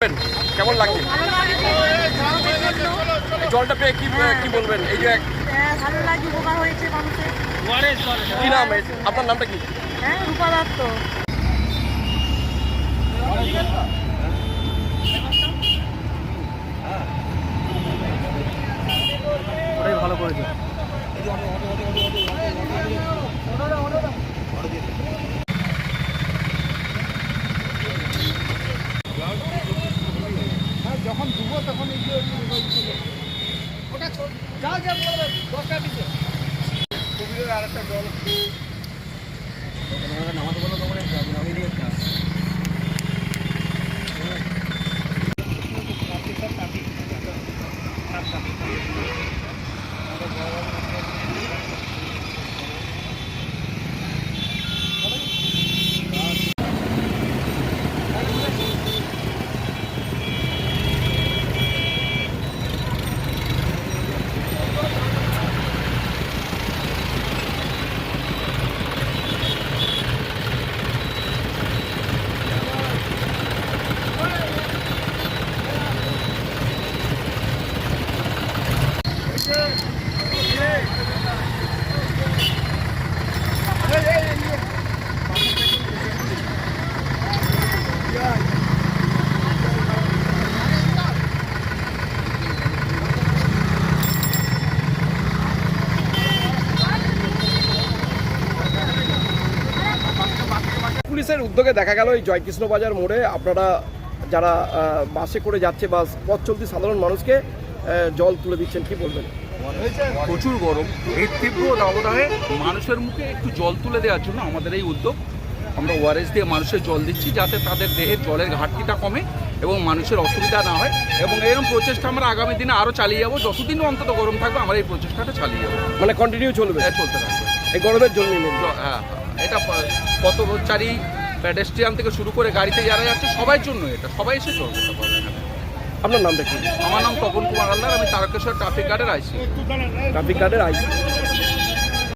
কেমন লাগছে জলটা পেয়ে কি বলবেন? এই যে ভালো লাগে, উপকার হয়েছে মানুষের। কি নাম আপনার? নামটা কি? রূপা দত্ত। ওটাই ভালো করেছে। যখন ডুবো তখন এই যে ওটা যাও যা বলবে 10টা দিতে কুমিরের আরেকটা জল নামাতে বলো তখন নামিয়ে দিয়ে পুলিশের উদ্যোগে দেখা গেল এই জয়কৃষ্ণ বাজার মোড়ে আপনারা যারা বাসে করে যাচ্ছে বা পথ চলতি সাধারণ মানুষকে জল তুলে দিচ্ছেন, কি বলবেন? প্রচুর গরম, এই তীব্র দাবদাহে মানুষের মুখে একটু জল তুলে দেওয়ার জন্য আমাদের এই উদ্যোগ। আমরা ওআরএস দিয়ে মানুষের জল দিচ্ছি যাতে তাদের দেহে জলের ঘাটতিটা কমে এবং মানুষের অসুবিধা না হয়, এবং এরকম প্রচেষ্টা আমরা আগামী দিনে আরও চালিয়ে যাবো। যতদিন অন্তত গরম থাকবে আমরা এই প্রচেষ্টাটা চালিয়ে যাবো, মানে কন্টিনিউ চলবে? চলতে থাকবে এই গরমের জন্য। হ্যাঁ, এটা পথচারী প্যাডেস্ট্রিয়ান থেকে শুরু করে গাড়িতে যারা যাচ্ছে সবার জন্য, এটা সবাই এসে জল করতে পারবে। আপনার নামটা কি? আমার নাম তপন কুমার হালদার, আমি তারকেশ্বর ট্রাফিক গার্ডের আইসি। ট্রাফিক গার্ডের আইসি।